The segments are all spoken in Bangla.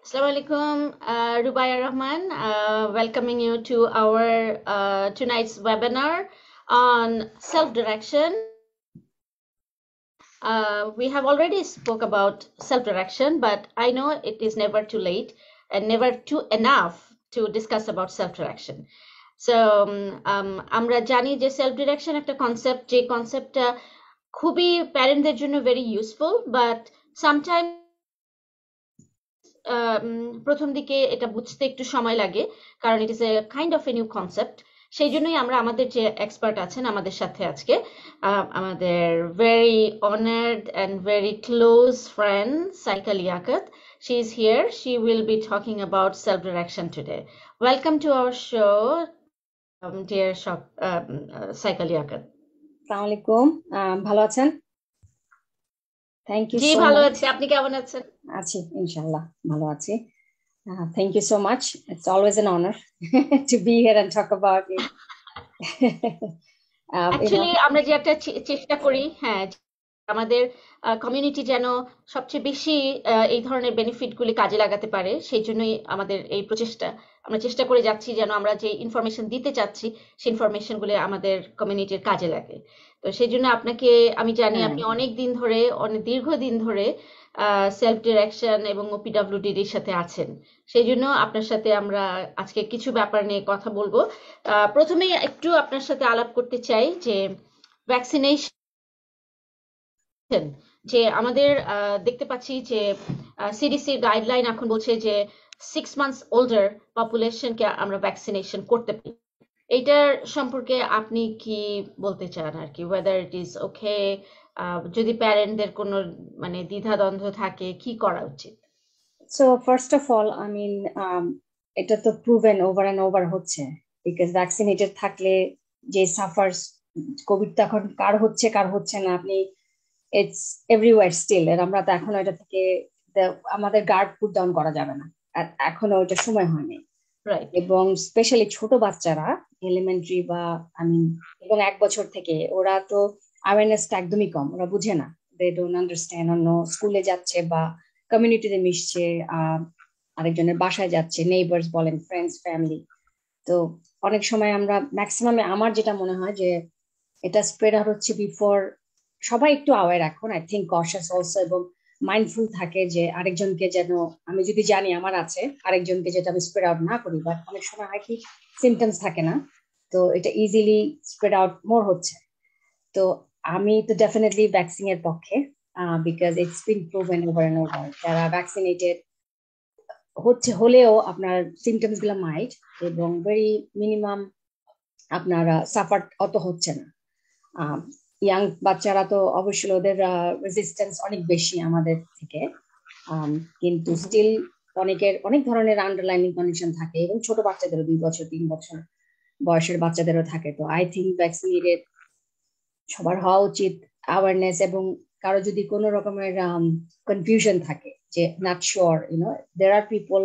Assalamu alaikum, Rubaya Rahman, welcoming you to our tonight's webinar on self-direction. We have already spoke about self-direction, but I know it is never too late and never too enough to discuss about self-direction. So আমরা জানি যে self-direction একটা concept, যে conceptটা খুবই প্যারেন্টদের জন্য very useful, but sometimes প্রথম দিকে এটা বুঝতে একটু সময় লাগে, কারণ it is a kind of a new concept. সেই জন্যই আমরা আমাদের যে এক্সপার্ট আছেন আমাদের সাথে আজকে, আমাদের very honoured and very close friend Saika Liaquat, she is here, she will be talking about self direction today. Welcome to our show, dear Saika Liaquat. আসসালামু আলাইকুম, ভালো আছেন? থ্যাংক ইউ জি সো ভালো মাচ। আছি, আপনি কেমন আছেন? আছি ইনশাআল্লাহ, ভালো আছি। Thank you so much. It's always an honor to be here and talk about it. Actually আমরা যে একটা চেষ্টা করি, হ্যাঁ, আমাদের কমিউনিটি যেন সবচেয়ে বেশি এই ধরনের বেনিফিটগুলি কাজে লাগাতে পারে, সেই জন্যই আমাদের এই প্রচেষ্টা। আমরা চেষ্টা করে যাচ্ছি যেন আমরা যে ইনফরমেশন দিতে চাচ্ছি সেই ইনফরমেশনগুলি আমাদের কমিউনিটির কাজে লাগে। তো সেই জন্য আপনাকে, আমি জানি আপনি অনেক দিন ধরে, অনেক দীর্ঘদিন ধরে সেলফ ডিরেকশন এবং ওপিডব্লিউডির সাথে আছেন। সেই জন্য আপনার সাথে আমরা আজকে কিছু ব্যাপার নিয়ে কথা বলবো। প্রথমেই একটু আপনার সাথে আলাপ করতে চাই যে ভ্যাকসিনেশন, যে আমাদের দেখতে পাচ্ছি যে সিডিসির গাইডলাইন এখন বলছে যে 6 months older পপুলেশনকে আমরা ভ্যাকসিনেশন করতে পারি। এইটার সম্পর্কে আপনি কি বলতে চান আর কি, ওয়েদার ইট ইজ ওকে, যদি প্যারেন্টদের কোনো মানে দ্বিধাদ্বন্দ্ব থাকে কি করা উচিত? So first of all, I mean, এটা তো প্রুভেন ওভার এন্ড ওভার হচ্ছে, বিকজ ভ্যাকসিনেটেড থাকলে যে সাফার্স, কোভিড তো এখন কার হচ্ছে না, আপনি ইটস এভরিওয়্যার স্টিল, এর আমরা তো এখনো এটা থেকে আমাদের গার্ড পুট ডাউন করা যাবে না, আর এখনো ওইটা সময় হয়নি। এবং স্পেশালি ছোট বাচ্চারা এলিমেন্টারি বা আই মিন এবং 1 বছর থেকে, ওরা তো অ্যাওয়ারনেসটা একদমই কম, ওরা বুঝে না, দে ডোন্ট আন্ডারস্ট্যান্ড। অন্য স্কুলে যাচ্ছে বা কমিউনিটিতে মিশছে, আরেকজনের বাসায় যাচ্ছে, নেইবার্স বলেন, ফ্রেন্ডস, ফ্যামিলি। তো অনেক সময় আমরা ম্যাক্সিমামে, আমার যেটা মনে হয় যে এটা স্প্রেড আউট হচ্ছে বিফোর। সবাই একটু অ্যাওয়্যার এখন, আই থিঙ্ক কশাস অলসো, এবং মাইন্ডফুল থাকে যে আরেকজনকে যেন, আমি যদি জানি আমার আছে, আরেকজনকে যেটা আমি স্প্রেড আউট না করি। বাট অনেক সময় হয় কি, সিমটমস থাকে না, তো এটা ইজিলি স্প্রেড আউট মোর হচ্ছে। তো আমি তো ডেফিনেটলি ভ্যাকসিন এর পক্ষে, because it's been proven over and over. যারা ভ্যাকসিনেটেড হলেও আপনার সিমটমস গুলো মাইল্ড এবং ভেরি মিনিমাম, আপনার সাফার অত হচ্ছে না। ইয়াং বাচ্চারা তো অবশ্যই ওদের রেজিস্ট্যান্স অনেক বেশি আমাদের থেকে, কিন্তু স্টিল অনেক ধরনের আন্ডারলাইনিং কন্ডিশন থাকে, এবং ছোট বাচ্চাদেরও 2 বছর 3 বছর বয়সের বাচ্চাদেরও থাকে। তো আই থিঙ্ক ভ্যাকসিনেটেড সবার হওয়া উচিত, অ্যাওয়ারনেস। এবং কারো যদি কোনো রকমের কনফিউশন থাকে যে not sure, you know, there are people,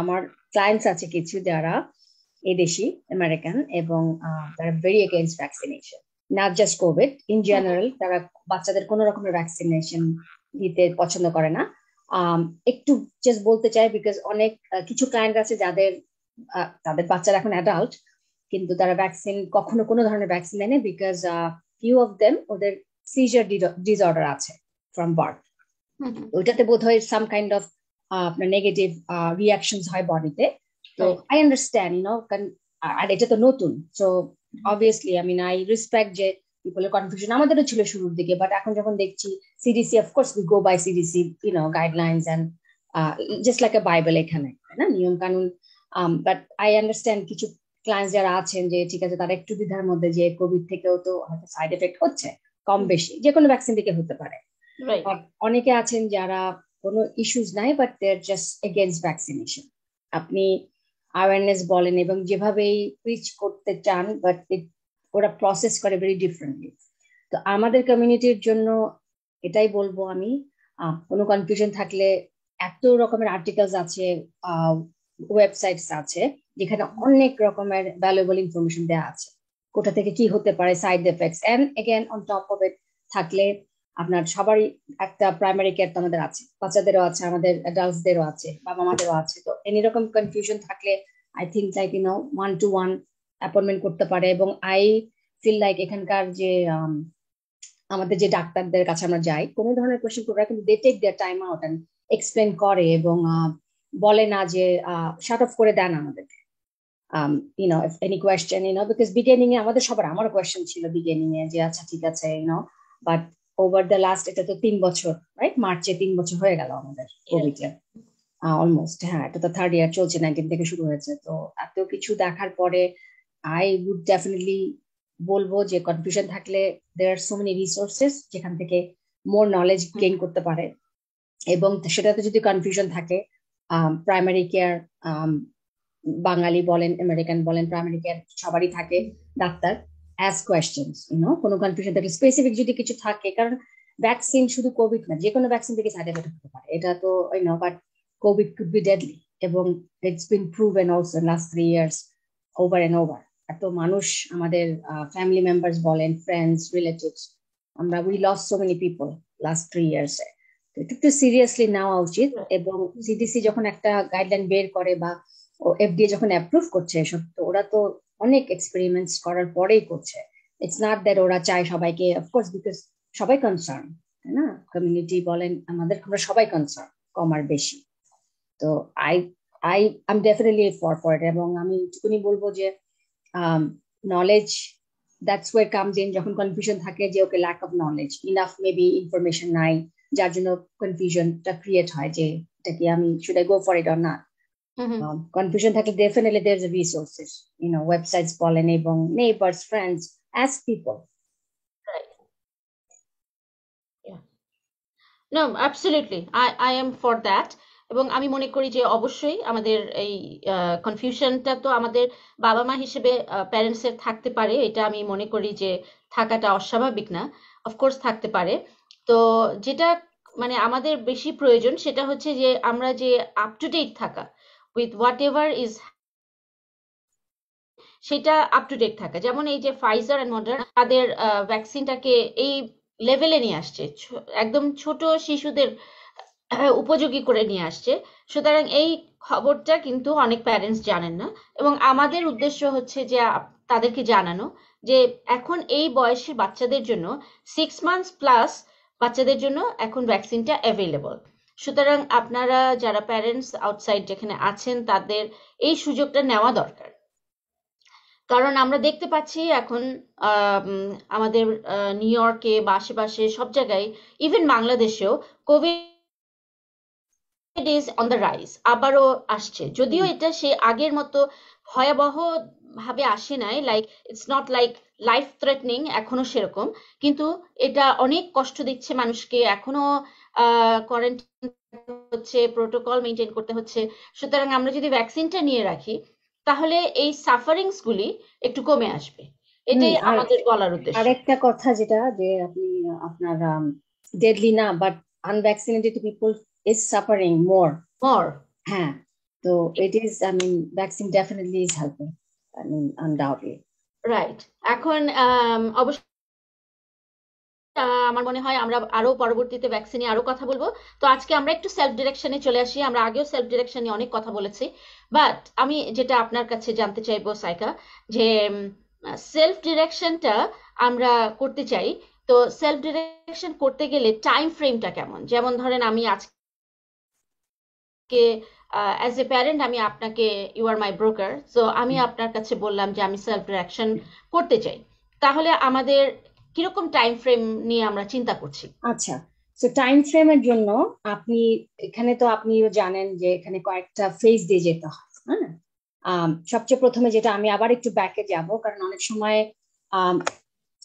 আমার ক্লায়েন্টস আছে কিছু যারা এদেশি আমেরিকান, এবং তারা very against vaccination, not just COVID, in general. তারা বাচ্চাদের কোনো রকমের ভ্যাকসিনেশন দিতে পছন্দ করে না। একটু জাস্ট বলতে চাই, বিকজ অনেক কিছু ক্লায়েন্ট আছে যাদের তাদের বাচ্চারা এখন অ্যাডাল্ট, কিন্তু তারা ভ্যাকসিন কখনো কোনো ধরনের ভ্যাকসিন নেয় না, বিকজ ফিউ অফ দেম ওদের সিজার ডিসঅর্ডার আছে ফ্রম বার্থ। ওইটাতে বোধ হয় সাম কাইন্ড অফ আপনার নেগেটিভ রিয়াকশনস হয় বডিতে। তো আই আন্ডারস্ট্যান্ড, ইউনো, আর এটা তো নতুন। So obviously, I mean, I respect যে পিপলের কনফিউশন, আমাদেরও ছিল শুরুর দিকে, বাট এখন যখন দেখছি CDC, of course we go by CDC, you know, guidelines and just like a Bible, এখানে না নিয়ম কানুন। বাট আই আন্ডারস্ট্যান্ড কিছু ক্লায়েন্টস যারা আছেন যে ঠিক আছে, তারা একটু দ্বিধার মধ্যে, যে কোভিড থেকেও তো হয়তো সাইড এফেক্ট হচ্ছে কম বেশি, যে কোনো ভ্যাকসিন থেকে হতে পারে। অনেকে আছেন যারা কোনো ইস্যুস নাই, but they are just against vaccination. আপনি অ্যাওয়ারনেস বলেন এবং যেভাবেই প্রিচ করতে চান, বাট ওরা প্রসেস করে ভেরি ডিফারেন্টলি। তো আমাদের কমিউনিটির জন্য এটাই বলবো আমি, কোনো কনফিউশন থাকলে এত রকমের আর্টিকেলস আছে, ওয়েবসাইটস আছে, যেখানে অনেক রকমের ভ্যালুয়েবল ইনফরমেশন দেওয়া আছে, কোথা থেকে কি হতে পারে, side effects, and again on top of it থাকলে আপনার সবারই একটা প্রাইমারি কেয়ার তো আমাদের আছে, বাচ্চাদেরও আছে, আমাদের অ্যাডাল্টসদেরও আছে, বাবা মাদেরও আছে। তো এনি রকম কনফিউশন থাকলে I think like one to one appointment করতে পারে। এবং আই ফিল লাইক এখানকার যে আমাদের যে ডাক্তারদের কাছে আমরা যাই, কোনো ধরনের কোয়েশ্চেন করবে কিন্তু they take their time out and explain করে, এবং বলে না যে শাট অফ করে দেন আমাদেরকে। if any question, because beginning এ আমাদের সবার, আমারও কোয়েশ্চেন ছিল বিগিনিং এ যে আচ্ছা ঠিক আছে, বাট ওভার দ্য লাস্ট, এটা তো 3 বছর, রাইট, মার্চে 3 বছর হয়ে গেল আমাদের কোভিড এর অলমোস্ট। হ্যাঁ, এটা তো থার্ড ইয়ার চলছে, 19 থেকে শুরু হয়েছে। তো এত কিছু দেখার পরে আই উড ডেফিনেটলি বলবো যে কনফিউশন থাকলে দেয়ার আর সো মেনি রিসোর্সেস যেখান থেকে মোর নলেজ গেইন করতে পারে। এবং সেটাতে যদি কনফিউশন থাকে, প্রাইমারি কেয়ার, বাঙালি বলেন আমেরিকান বলেন, প্রাইমারি কেয়ার সবারই থাকে ডাক্তার। অ্যাজ কোয়েশ্চেন্স, কোনো কনফিউশন থাকলে, স্পেসিফিক যদি কিছু থাকে, কারণ ভ্যাকসিন শুধু কোভিড না, যে কোনো ভ্যাকসিন থেকে সাইড এফেক্ট হতে পারে, এটা তো but covid could be deadly, এবং it's been proven also last 3 years over and over. এত মানুষ, আমাদের ফ্যামিলি মেম্বার্স বলেন, ফ্রেন্ডস, রিলেটিভস, আমরা we lose so many people last 3 years. একটু সিরিয়াসলি নেওয়া উচিত। এবং সিডিসি যখন একটা গাইডলাইন বের করে বা এফডিএ যখন অ্যাপ্রুভ করছে এসব, তো ওরা তো অনেক এক্সপেরিমেন্টস করার পরেই করছে। ইটস নট দ্যাট ওরা চায় সবাইকে, অফকোর্স, বিকজ সবাই কনসার্ন, তাই না, কমিউনিটি বলেন, আমরা সবাই কনসার্ন, কম আর বেশি। তো I I am definitely for it. এবং আমি এটুকুনি বলবো যে knowledge, that's way comes in. যখন কনফিউশন থাকে যে okay lack of knowledge, enough maybe information নাই, যার জন্য কনফিউশনটা ক্রিয়েট হয় যে এটা কি, আমি should I go for it or না। কনফিউশন থাকলে definitely there is resources, websites বলেন, এবং neighbours, friends, as people. Right. Yeah. No, absolutely. I am for that. এবং আমি মনে করি যে অবশ্যই আমাদের এই কনফিউশনটা তো আমাদের বাবা মা হিসেবে প্যারেন্টসের থাকতে পারে, এটা আমি মনে করি যে থাকাটা অস্বাভাবিক না, অফকোর্স থাকতে পারে। তো যেটা মানে আমাদের বেশি প্রয়োজন সেটা হচ্ছে যে আমরা যে আপ টু ডেট থাকা উইথ হোয়াট এভার ইজ, সেটা আপ টু ডেট থাকা। যেমন এই যে ফাইজার অ্যান্ড মডার্ন তাদের ভ্যাকসিনটাকে এই লেভেলে নিয়ে আসছে, একদম ছোট শিশুদের উপযোগী করে নিয়ে আসছে। সুতরাং এই খবরটা কিন্তু অনেক প্যারেন্টস জানেন না, এবং আমাদের উদ্দেশ্য হচ্ছে যে তাদেরকে জানানো যে এখন এই বয়সের বাচ্চাদের জন্য 6 মান্থস প্লাস বাচ্চাদের জন্য এখন ভ্যাকসিনটা অ্যাভেলেবল। সুতরাং আপনারা যারা প্যারেন্টস আউটসাইড যেখানে আছেন তাদের এই সুযোগটা নেওয়া দরকার। কারণ আমরা দেখতে পাচ্ছি এখন আমাদের নিউ ইয়র্কে বা আশেপাশে সব জায়গায়, ইভেন বাংলাদেশেও Covid is on the rise, আবারও আসছে। যদিও এটা সে আগের মতো ভয়াবহ ভাবে আসে নাই, like it's not like life threatening এখনো সেরকম, কিন্তু এটা অনেক কষ্ট দিচ্ছে মানুষকে, এখনো কোয়ারেন্টাইন হচ্ছে, প্রোটোকল মেনটেন করতে হচ্ছে। সুতরাং আমরা যদি ভ্যাকসিনটা নিয়ে রাখি তাহলে এই সাফারিংস গুলি একটু কমে আসবে, এটাই আর আমাদের বলার উদ্দেশ্য। আরেকটা কথা যেটা, যে আপনি আপনার ডেডলি না, but unvaccinated people is suffering more. More, হ্যাঁ, তো it is, I mean, vaccine definitely is helping, I mean undoubtedly. Right. এখন অবশ্য আমার মনে হয় আমরা আরো পরবর্তীতে ভ্যাকসিন নিয়ে আরো কথা বলবো। তো আজকে আমরা একটু সেলফ ডিরেকশনে চলে আসি। আমরা আগেও সেলফ ডিরেকশন নিয়ে অনেক কথা বলেছি, বাট আমি যেটা আপনার কাছে জানতে চাইবো সাইকা, যে সেলফ ডিরেকশনটা আমরা করতে চাই, তো সেলফ ডিরেকশন করতে গেলে টাইম ফ্রেমটা কেমন? যেমন ধরেন আমি আজকে অ্যাজ এ প্যারেন্ট আমি আপনাকে, you are my broker, so আমি আপনার কাছে বললাম যে আমি সেলফ ডিরেকশন করতে চাই, তাহলে আমাদের কিরকম টাইম ফ্রেম নিয়ে আমরা চিন্তা করছি? আচ্ছা, তো টাইম ফ্রেমের জন্য আপনি, এখানে তো আপনিও জানেন যে এখানে কয়েকটা ফেজ দিয়ে যেতে হয়। হ্যাঁ, সবচেয়ে প্রথমে যেটা, আমি আবার একটু ব্যাকে যাব, কারণ অনেক সময়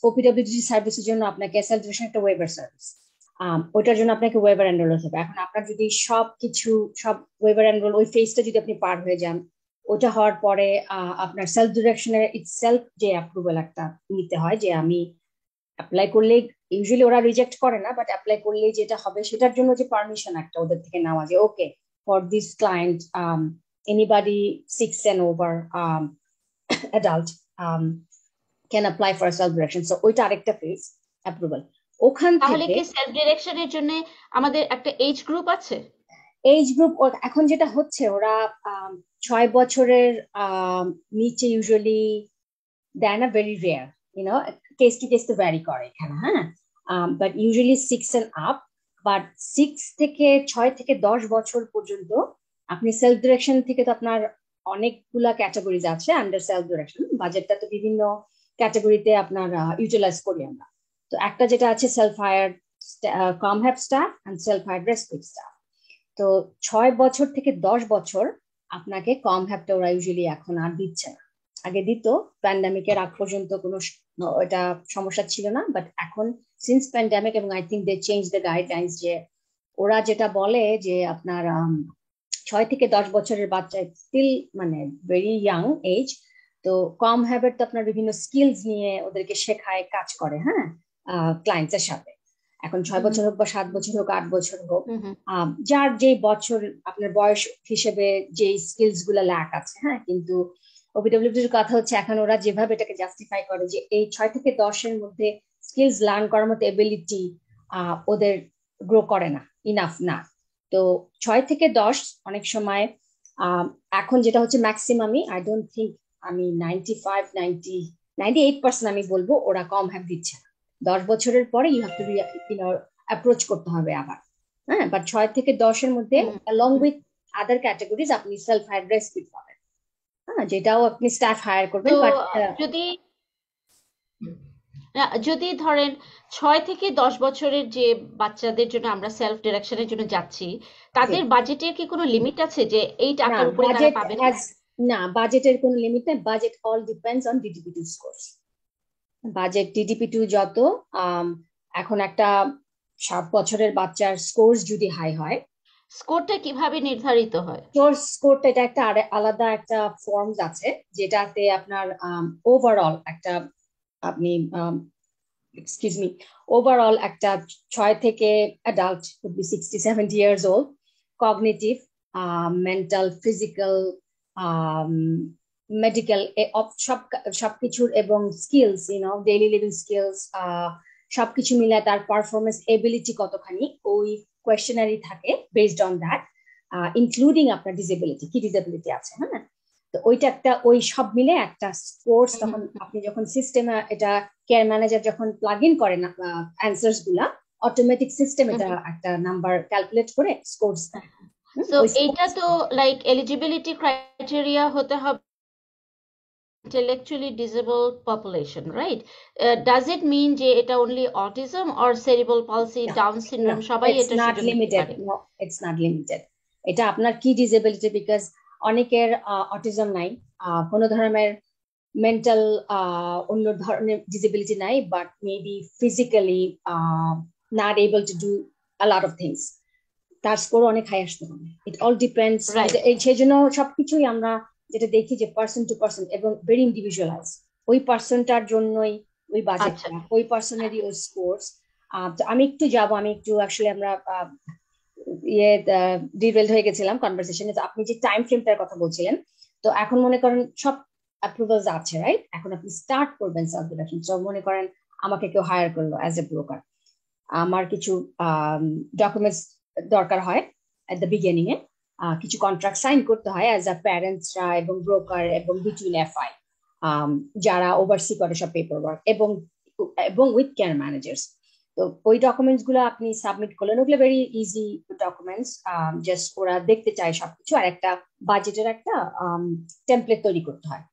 ওপিডব্লিউডি সার্ভিসের জন্য আপনাকে সেলফ একটা ওয়েবার সার্ভিস, ওইটার জন্য আপনাকে ওয়েবার এনরোল হতে হবে। এখন আপনার যদি সব ওয়েবার এনরোল ওই ফেজটা যদি আপনি পার হয়ে যান, ওটা হওয়ার পরে আপনার সেলফ ডিরেকশনের ইটসেলফ যে অ্যাপ্রুভাল একটা নিতে হয়, যে আমি অ্যাপ্লাই করলে, ইউজুয়ালি ওরা রিজেক্ট করে না, বাট অ্যাপ্লাই করলে যেটা হবে সেটার জন্য যে পারমিশন একটা ওদের থেকে নেওয়া, যে okay, for this client anybody 6 and over adult can apply for a self direction. So ওইটা আরেকটা ফেজ, অ্যাপ্রুভাল। ওখান তাহলে থেকে কি সেলফ ডিরেকশনের জন্য আমাদের একটা এজ গ্রুপ আছে? এজ গ্রুপ এখন যেটা হচ্ছে ওরা 6 বছরের নিচে ইউজুয়ালি দেয় না, very rare, you know, case to case তো ভ্যারি করে এখানে, হ্যাঁ, but usually 6 and up, but 6 থেকে 10 বছর পর্যন্ত আপনি সেলফ ডিরেকশন থেকে তো আপনার অনেকগুলা ক্যাটাগরিজ আছে আন্ডার সেলফ ডিরেকশন, বাজেটটা তো বিভিন্ন ক্যাটাগরিতে আপনার ইউটিলাইজ করি আমরা। তো একটা যেটা আছে self hired com have staff and self hired respect staff. তো 6 বছর থেকে 10 বছর আপনাকে কম হ্যাপটা ওরা ইউজুয়ালি এখন আর দিচ্ছে না। আগে দিত, প্যান্ডামিকের আগ পর্যন্ত কোনো এটা সমস্যা ছিল না, বাট এখন সিন্স প্যান্ডামিক এবং I think they change the guidelines, যে ওরা যেটা বলে যে আপনার 6 থেকে 10 বছরের বাচ্চা স্টিল মানে ভেরি ইয়াং এজ, তো কম হ্যাবিট তো আপনার বিভিন্ন স্কিলস নিয়ে ওদেরকে শেখায়, কাজ করে, হ্যাঁ, ক্লায়েন্টস এর সাথে। এখন 6 বছর হোক বা 7 বছর হোক 8 বছর হোক, যার যে বছর আপনার বয়স হিসেবে যে স্কিলস গুলা ল্যাক আছে, হ্যাঁ, কিন্তু ওবিডব্লিউডির কথা হচ্ছে এখন ওরা যেভাবে এটাকে জাস্টিফাই করে যে এই 6 থেকে 10-এর মধ্যে স্কিলস লার্ন করার মতো এবিলিটি ওদের গ্রো করে না, ইনাফ না। তো 6 থেকে 10 অনেক সময় এখন যেটা হচ্ছে ম্যাক্সিমামই, আই ডোন্ট থিঙ্ক, আমি 98% আমি বলবো ওরা কম হ্যাভ দিচ্ছে না। 10 বছরের পরে ইউ হ্যাভ টু অ্যাপ্রোচ করতে হবে আবার, হ্যাঁ, বাট 6 থেকে 10-এর মধ্যে অ্যালং উইথ আদার ক্যাটাগরিজ আপনি সেলফ অ্যাড্রেস দিতে পাবেন, হ্যাঁ, যেটাও আপনি স্টাফ হায়ার করবেন, তো বাট যদি না, যদি ধরেন 6 থেকে 10 বছরের যে বাচ্চাদের জন্য আমরা সেলফ ডিরেকশনের জন্য যাচ্ছি, তাদের বাজেটের কি কোনো লিমিট আছে যে এই না, টাকার উপরে তারা বাজেট পাবে না? হ্যাজ, না, বাজেটের কোনো লিমিট নেই, budget all depends on DDP two scores. Budget DDP two যত, আম, এখন একটা 7 বছরের বাচ্চার স্কোর্স যদি হাই হয়, স্কোরটা কিভাবে নির্ধারিত হয়? স্কোরটা এটা একটা আলাদা একটা ফর্মস আছে, যেটাতে আপনার ওভারঅল একটা, আপনি এক্সকিউজ মি, ওভারঅল একটা 6 থেকে adult would be 60-70 years old, cognitive, mental, physical, medical, সবকিছুর, এবং স্কিলস, ডেইলি লিভিং স্কিলস, সবকিছু মিলে তার পারফরমেন্স এবিলিটি কতখানি, ওই কোয়েশ্চেনারি থাকে বেসড অন দ্যাট, ইনক্লুডিং আপনার ডিসেবিলিটি, কি ডিসেবিলিটি আছে, হ্যাঁ। তো ওইটা একটা, ওই সব মিলে একটা স্কোর্স, তখন আপনি যখন সিস্টেমে এটা কেয়ার ম্যানেজার যখন প্লাগ ইন করেন অ্যান্সার্স গুলা, অটোমেটিক সিস্টেম এটা একটা নাম্বার ক্যালকুলেট করে স্কোর্স দেয়। সো এইটা তো লাইক এলিজিবিলিটি ক্রাইটেরিয়া হতে হবে intellectually disabled population, right? Does it mean যে এটা only autism or cerebral palsy, Down syndrome সবাই ইটস এটার নট সুযোগ নিতে লিমিটেড, পারে? No, it's not limited. এটা আপনার কি ডিসেবিলিটি, বিকজ অনেকের অটিজম নাই, কোনো ধরনের মেন্টাল অন্য ধরনের ডিসেবিলিটি নাই, but maybe physically not able to do a lot of things, তার স্কোর অনেক হাই আসতে হবে। It all depends, right. সেই জন্য সবকিছুই আমরা যেটা দেখি যে পার্সন টু পার্সন এবং ভেরি ইন্ডিভিজুয়ালাইজ, ওই পার্সনটার জন্যই ওই আচ্ছা, বাজেটটা, ওই পার্সনেরই ওই স্কোর্স। আমি একটু যাবো, আমি একটু অ্যাকচুয়ালি আমরা ইয়ে ডিরেলড হয়ে গেছিলাম কনভারসেশনে। তো আপনি যে টাইম ফ্রেমটার কথা বলছিলেন, তো এখন মনে করেন সব অ্যাপ্রুভালস আছে, রাইট? এখন আপনি স্টার্ট করবেন সেলফ ডিরেকশন। তো মনে করেন আমাকে কেউ হায়ার করলো অ্যাজ এ ব্রোকার, আমার কিছু ডকুমেন্টস দরকার হয় এট দ্য বিগিনিং এ, কিছু কন্ট্রাক্ট সাইন করতে হয় অ্যাজ আ প্যারেন্টসরা এবং ব্রোকার এবং বিটুইন এফআই, যারা ওভারসি করে সব পেপার ওয়ার্ক, এবং এবং উইথ কেয়ার ম্যানেজার্স। তো ওই ডকুমেন্টস গুলো আপনি সাবমিট করলেন, ওগুলো ভেরি ইজি ডকুমেন্টস, জাস্ট ওরা দেখতে চায় সবকিছু, আর একটা বাজেটের একটা টেমপ্লেট তৈরি করতে হয়।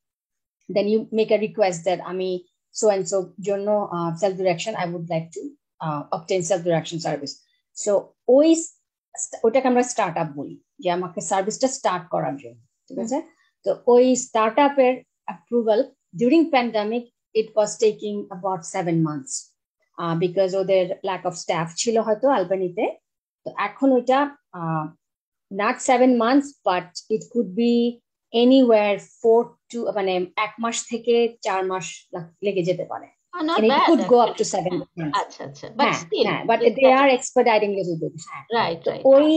Then you make a request that আমি সো অ্যান্ড সো জন্য self direction I would like to obtain self direction service. So ওই ওটাকে আমরা স্টার্ট আপ বলি, যে আমাকে সার্ভিসটা স্টার্ট করার জন্য, ঠিক আছে? তো ওই স্টার্ট আপের approval during pandemic it was taking about 7 months, because ওদের ল্যাক অফ স্টাফ ছিল হয়তো আলবানিতে। তো এখন ওইটা not 7 months, but it could be anywhere 4 to, মানে 1 মাস থেকে 4 মাস লেগে যেতে পারে। Not And it bad could go up to actually. 7 months. আচ্ছা আচ্ছা, বাট হ্যাঁ, স্টিল হ্যাঁ, but they are expediting little bit, হ্যাঁ। রাইট তো রাইট। ওই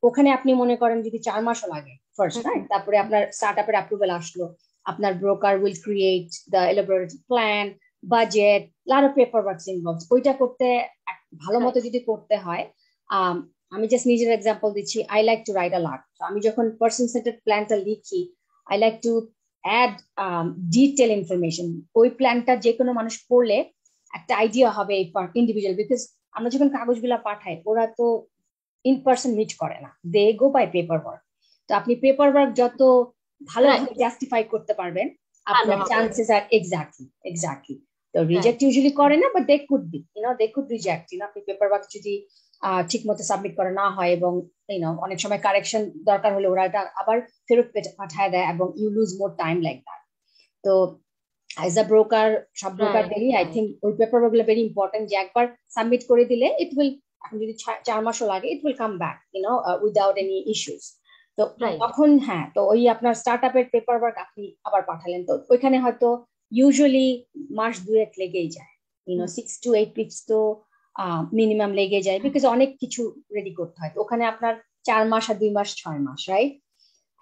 ওখানে আপনি মনে করেন যদি 4 মাসও লাগে ফার্স্ট, রাইট? তারপরে আপনার স্টার্ট আপের অ্যাপ্রুভাল আসলো, আপনার broker will create the elaborated plan, budget, lot of paper works involved. ওইটা করতে ভালো মতো যদি করতে হয়, আমি জাস্ট নিজের এক্সাম্পল দিচ্ছি, I like to write a lot. আমি যখন পার্সন সেন্টার্ড প্ল্যানটা লিখি, I like to add detail information. ওই প্ল্যানটা যে কোনো মানুষ পড়লে একটা আইডিয়া হবে এই ইন্ডিভিজুয়াল, বিকজ আমরা যখন কাগজগুলা পাঠাই ওরা তো ইন পার্সন মিট করে না, দে গো বাই পেপার ওয়ার্ক। তো আপনি পেপার ওয়ার্ক যত ভালোভাবে জাস্টিফাই করতে পারবেন, আপনার চান্সেস আর এক্স্যাক্টলি তো রিজেক্ট ইউজুয়ালি করে না, but they could be they could reject. আপনি পেপার ওয়ার্ক যদি ঠিক মতো সাবমিট করা না হয় এবং অনেক সময় কারেকশন দরকার হলে ওরা এটা আবার ফেরত পাঠায় দেয় এবং you lose more time like that. তো অ্যাজ আ ব্রোকার, সব ব্রোকারদেরই আই থিঙ্ক ওই পেপার ওয়ার্ক গুলো ভেরি ইম্পর্টেন্ট, যে একবার সাবমিট করে দিলে ইট উইল, এখন যদি 4 মাসও লাগে, it will come back without any issues. তো তখন তো ওই আপনার স্টার্ট আপের পেপার ওয়ার্ক আপনি আবার পাঠালেন, তো ওইখানে হয়তো ইউজুয়ালি মাস 2-1 লেগেই যায়, 6 to 8 weeks তো মিনিমাম লেগে যায়, বিকজ অনেক কিছু রেডি করতে হয়। তো ওখানে আপনার 4 মাস আর 2 মাস 6 মাস, রাইট?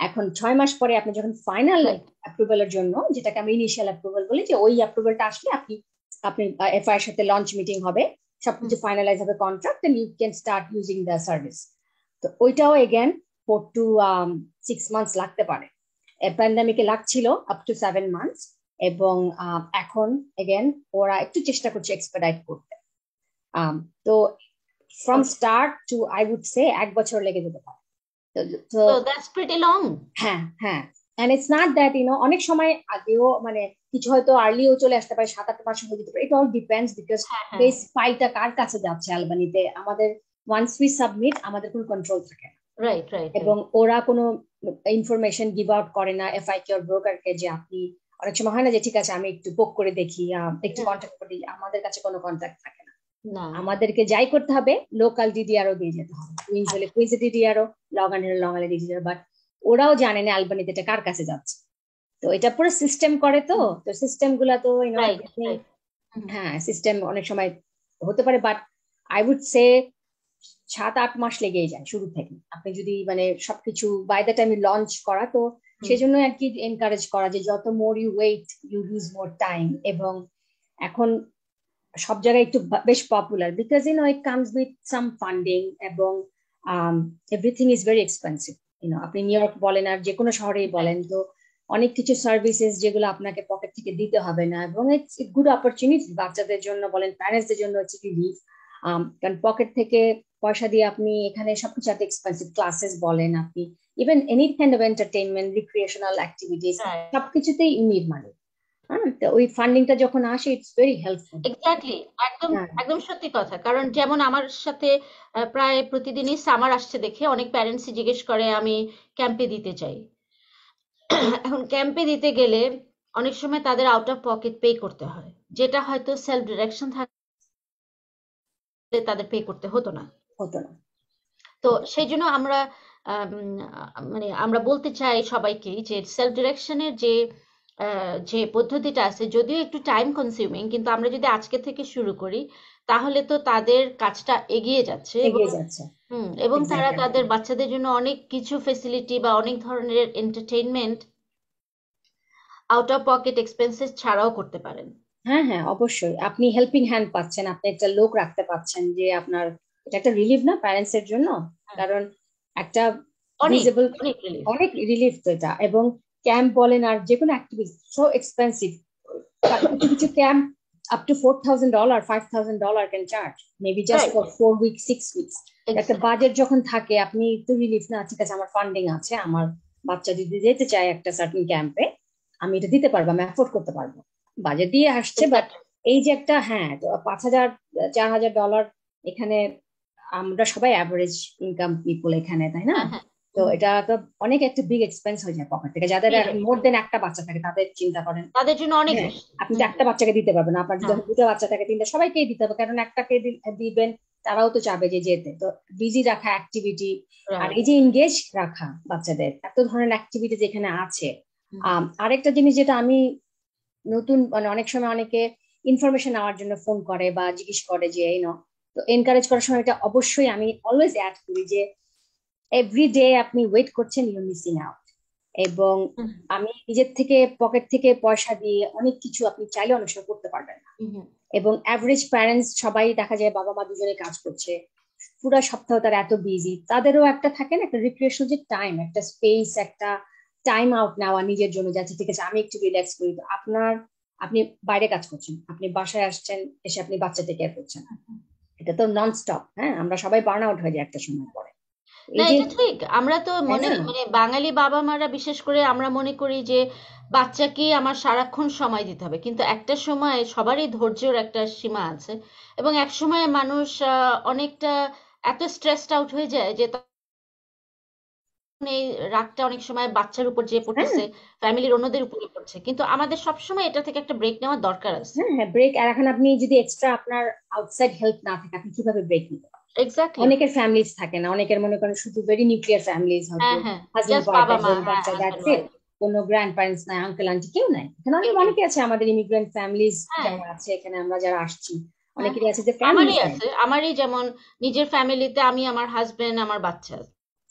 এখন 6 মাস পরে আপনি যখন ফাইনাল অ্যাপ্রুভালের জন্য, যেটাকে আমরা ইনিশিয়াল অ্যাপ্রুভাল বলি, যে ওই অ্যাপ্রুভালটা আসলে আপনি এফআই এর সাথে লঞ্চ মিটিং হবে, সবকিছু ফাইনালাইজ হবে, contract, and you can start using the service. তো ওইটাও এগেন 4 to 6 months লাগতে পারে। প্যান্ডামিকে লাগছিল আপ টু 7 months, এবং এখন এগেন ওরা একটু চেষ্টা করছে এক্সপেডাইট করতে। তো from start to I would say 1 বছর লেগে যেতে পারে। So that's pretty long. হ্যাঁ and it's not that অনেক সময় আগেও মানে কিছু হয়তো আর্লিও চলে আসতে পারে, 7-8 মাস হয়ে যেতে পারে। It all depends, because base ফাইলটা কার কাছে যাচ্ছে আলবানিতে, আমাদের ওয়ান্স উই সাবমিট আমাদের কোনো কন্ট্রোল থাকে না, রাইট। এবং ওরা কোনো ইনফরমেশন গিভ আউট করে না এফআই কি ব্রোকারকে, যে আপনি, অনেক সময় হয় না যে ঠিক আছে আমি একটু পোক করে দেখি, একটু কন্ট্যাক্ট করি, আমাদের কাছে কোনো কন্ট্যাক্ট থাকে না। আমাদেরকে যাই করতে হবে লোকাল ডিডিআরও দিয়ে যেতে হবে, কুইন্স হলে কুইন্স ডিডিআরও, লগান হলে লগালে ডিডিআর, বাট ওরাও জানে না আলবানিতে এটা কার কাছে যাচ্ছে। তো এটা পুরো সিস্টেম করে, তো সিস্টেম গুলা তো সিস্টেম অনেক সময় হতে পারে, বাট আই উড সে 7-8 মাস লেগেই যায় শুরু থেকে, আপনি যদি মানে সবকিছু বাই দ্য টাইম লঞ্চ করা। তো সেজন্য আর কি এনকারেজ করা যে যত more you wait you lose more time. এবং এখন সব জায়গায় একটু বেশ popular, because it comes with some funding, এবং এভরিথিং ইজ ভেরি এক্সপেন্সিভ। আপনি নিউ ইয়র্ক বলেন আর যে কোনো শহরেই বলেন, তো অনেক কিছু সার্ভিসেস যেগুলো আপনাকে পকেট থেকে দিতে হবে না, এবং ইটস গুড অপরচুনিটি বাচ্চাদের জন্য বলেন, প্যারেন্টসদের জন্য ইটস রিলিফ। কারণ পকেট থেকে পয়সা দিয়ে আপনি এখানে সবকিছু এত এক্সপেন্সিভ, ক্লাসেস বলেন, আপনি even any kind of entertainment, recreational activities, সবকিছুতেই ইউ নিড মানি। ওই ফান্ডিংটা যখন আসে ইটস ভেরি হেল্পফুল। এক্স্যাক্টলি, একদম সত্যি কথা। কারণ যেমন আমার সাথে প্রায় প্রতিদিনই সামার আসছে দেখে অনেক প্যারেন্টসই জিজ্ঞেস করে আমি ক্যাম্পে দিতে চাই। এখন ক্যাম্পে দিতে গেলে অনেক সময় তাদের আউট অফ পকেট পে করতে হয়, যেটা হয়তো সেলফ ডিরেকশন থাকলে তাদের পে করতে হতো না। তো সেই জন্য আমরা মানে আমরা বলতে চাই সবাইকেই যে সেলফ ডিরেকশনের যে পদ্ধতিটা আছে, যদিও একটু টাইম কনজিউমিং, কিন্তু আমরা যদি আজকে থেকে শুরু করি তাহলে তো তাদের কাজটা এগিয়ে যাচ্ছে, এবং তারা তাদের বাচ্চাদের জন্য অনেক কিছু ফেসিলিটি বা অনেক ধরনের entertainment out of pocket expenses ছাড়াও করতে পারেন। হ্যাঁ অবশ্যই, আপনি হেল্পিং হ্যান্ড পাচ্ছেন, আপনি একটা লোক রাখতে পাচ্ছেন, যে আপনার এটা একটা রিলিফ না প্যারেন্টস এর জন্য, কারণ একটা অনেক রিলিফ তো এটা। এবং ক্যাম্প বলেন আর যে কোনো অ্যাক্টিভিটি সো এক্সপেন্সিভ, কিছু camp up to $4,000 $5,000 can charge maybe just for 4 weeks 6 weeks. একটা বাজেট যখন থাকে আপনি তো রিলিফ না, ঠিক আছে আমার ফান্ডিং আছে, আমার বাচ্চা যদি যেতে চায় একটা সার্টেন ক্যাম্পে, আমি এটা দিতে পারবো, আমি অ্যাফোর্ড করতে পারবো, বাজেট দিয়ে আসছে। বাট এই যে একটা $5,000 $4,000 এখানে আমরা সবাই অ্যাভারেজ ইনকাম পিপল এখানে, তাই না? তো এটা তো অনেক একটা বিগ এক্সপেন্স হয়ে যায় পকেট থেকে। যাদের মোর দেন একটা বাচ্চা থাকে তাদের চিন্তা করেন, তাদের জন্য অনেক, আপনি তো একটা বাচ্চাকে দিতে পারবেন, আপনার যদি 2টা বাচ্চা থাকে 3টা, সবাইকেই দিতে হবে, কারণ একটাকে দিবেন তারাও তো চাবে যে যেতে। তো বিজি রাখা অ্যাক্টিভিটি, আর এই যে এনগেজ রাখা বাচ্চাদের, এত ধরনের অ্যাক্টিভিটি যেখানে আছে। আরেকটা জিনিস যেটা আমি নতুন, মানে অনেক সময় অনেকে ইনফরমেশন নেওয়ার জন্য ফোন করে বা জিজ্ঞেস করে যে তো এনকারেজ করার সময় এটা অবশ্যই আমি অলওয়েজ অ্যাড করি যে এভরি ডে আপনি ওয়েট করছেন, ইউ মিসিং আউট। এবং হুম, আমি নিজের থেকে পকেট থেকে পয়সা দিয়ে অনেক কিছু আপনি চাইলে অনেক সময় করতে পারবেন না। হুম, হুম, এবং অ্যাভারেজ প্যারেন্টস সবাই দেখা যায় বাবা মা দুজনে কাজ করছে, পুরো সপ্তাহ তারা এত বিজি, তাদেরও একটা থাকে না একটা রিক্রিয়েশনাল যে টাইম, একটা স্পেস, একটা টাইম আউট নেওয়া নিজের জন্য, যাচ্ছে ঠিক আছে আমি একটু রিল্যাক্স করি। তো আপনি বাইরে কাজ করছেন, আপনি বাসায় আসছেন, এসে আপনি বাচ্চা টেক কেয়ার করছেন, হুম। এটা তো নন স্টপ। হ্যাঁ, আমরা সবাই বার্ন আউট হয়ে যাই একটা সময় পরে। না, এই যে, এটা ঠিক। আমরা তো তাই মনে না? মানে বাঙালি বাবা মারা বিশেষ করে আমরা মনে করি যে বাচ্চাকে আমার সারাক্ষণ সময় দিতে হবে, কিন্তু একটা সময় সবারই ধৈর্যের একটা সীমা আছে। এবং এক সময় মানুষ অনেকটা এত স্ট্রেসড আউট হয়ে যায় যে এই রাগটা অনেক সময় বাচ্চার উপর যেয়ে হ্যাঁ, পড়তেছে, ফ্যামিলির অন্যদের উপরে পড়ছে, কিন্তু আমাদের সবসময় এটা থেকে একটা ব্রেক নেওয়ার দরকার আছে। হ্যাঁ, হ্যাঁ, ব্রেক। আর এখন আপনি যদি এক্সট্রা আপনার আউটসাইড হেল্প না থাকে, আপনি কিভাবে ব্রেক নিবেন? এক্স্যাক্টলি। অনেকের ফ্যামিলিজ থাকে না, অনেকের মনে করেন শুধু ভেরি নিউক্লিয়ার ফ্যামিলিজ, হয়তো হ্যাঁ, হ্যাঁ, হাজবেন্ড জাস্ট ওয়াইফ, বাবা মা, একজন হ্যাঁ, বাচ্চা, হাজব্যান্ড দ্যাটস ইট। ওয়াইফ, কোনো গ্র্যান্ড প্যারেন্টস নাই, আঙ্কেল আন্টি কেউ নাই। এখানে অনেক কেউ নেই। অনেকে আছে, আমাদের ইমিগ্রেন্ট ফ্যামিলিজ হ্যাঁ, যারা আছে এখানে, আমরা যারা আসছি, হ্যাঁ, অনেকেরই হ্যাঁ, আছে যে আমারই ফ্যামিলিজ নেই। আছে, আমারই যেমন নিজের ফ্যামিলিতে আমি, আমার হাজবেন্ড, আমার বাচ্চা।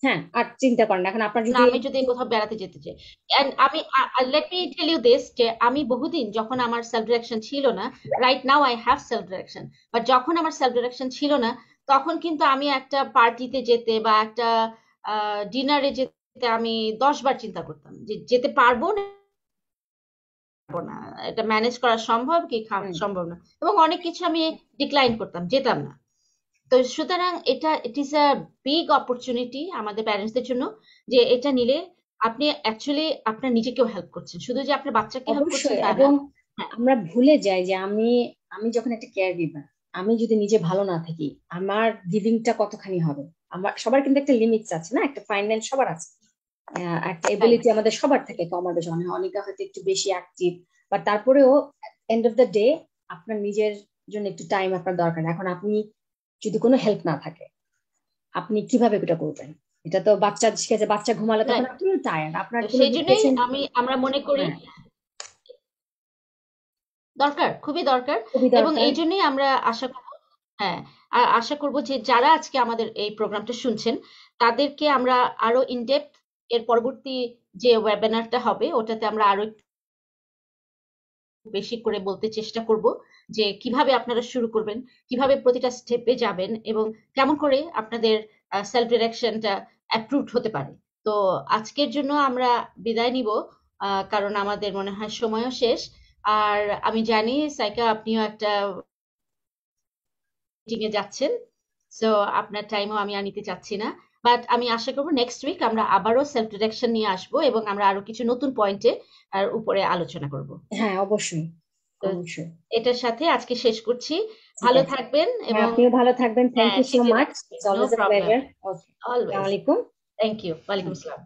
হ্যাঁ, আর চিন্তা করেন এখন আপনার না, যদি আমি যদি কোথাও বেড়াতে যেতে চাই, এন্ড আমি, let me tell you this, যে আমি বহুদিন যখন আমার সেলফ ডিরেকশন ছিল না, right now I have self direction, but যখন আমার সেলফ ডিরেকশন ছিল না, তখন কিন্তু আমি একটা পার্টিতে যেতে বা একটা ডিনারে যেতে আমি 10 বার চিন্তা করতাম যে যেতে পারবো না পারবো না, এটা ম্যানেজ করা সম্ভব কি হুম, সম্ভব না, এবং অনেক কিছু আমি ডিক্লাইন করতাম, যেতাম না। তো সুতরাং এটা it is a big opportunity আমাদের প্যারেন্টসদের জন্য, যে এটা নিলে আপনি অ্যাকচুয়ালি আপনার নিজেকেও হেল্প করছেন, শুধু যে আপনার বাচ্চাকে হেল্প করছেন অবশ্যই। তা না। এবং হ্যাঁ, আমরা ভুলে যাই যে আমি আমি যখন একটা কেয়ার গিভার, আমি যদি নিজে ভালো না থাকি, আমার গিভিংটা কতখানি হবে? আমার সবার কিন্তু একটা লিমিটস আছে না, একটা ফাইনাল সবার আছে। একটা রাইট। এবিলিটি আমাদের সবার থাকে, কমার বেশি, অনেকে হয়তো একটু বেশি অ্যাক্টিভ, বাট তারপরেও এন্ড অফ দ্য ডে আপনার নিজের জন্য একটু টাইম আপনার দরকার। এখন আপনি যদি কোনো হেল্প না থাকে, আপনি কিভাবে এটা করবেন? এটা তো বাচ্চা, ঠিক আছে বাচ্চা ঘুমালে তখন রাইট। আপনিও টায়ার্ড, আপনার তো কোনো সেই জন্যই পেশেন্ট। আমরা মনে করি হ্যাঁ, দরকার, খুবই দরকার। খুবই এবং দরকার। এই জন্যই আমরা আশা করব, হ্যাঁ, আশা করব যে যারা আজকে আমাদের এই প্রোগ্রামটা শুনছেন, তাদেরকে আমরা আরো ইনডেপথ এর পরবর্তী যে ওয়েবিনারটা হবে ওটাতে আমরা আরো বেশি করে বলতে চেষ্টা করব যে কিভাবে আপনারা শুরু করবেন, কিভাবে প্রতিটা স্টেপে যাবেন, এবং কেমন করে আপনাদের সেলফ ডিরেকশনটা অ্যাপ্রুভড হতে পারে। তো আজকের জন্য আমরা বিদায় নিব, কারণ আমাদের মনে হয় সময়ও শেষ। আর আমি জানি সাইকা আপনিও একটা মিটিং এ যাচ্ছেন, সো আপনার টাইমও আমি আর নিতে চাচ্ছি না। বাট আমি আশা করবো নেক্সট উইক আমরা আবারও সেলফ ডিরেকশন নিয়ে আসবো এবং আমরা আরো কিছু নতুন পয়েন্টে আর উপরে আলোচনা করব। হ্যাঁ, অবশ্যই, তো অবশ্যই। এটার সাথে আজকে শেষ করছি। ঠিক ভালো আছে। থাকবেন হ্যাঁ, এবং আপনিও ভালো থাকবেন। থ্যাংক হ্যাঁ, ইউ সো শীতের মাচ। আজকে it's no always a problem, pleasure. Okay, আসসালামু অলওয়েজ। আলাইকুম। থ্যাংক ইউ, ওয়ালাইকুম আসসালাম।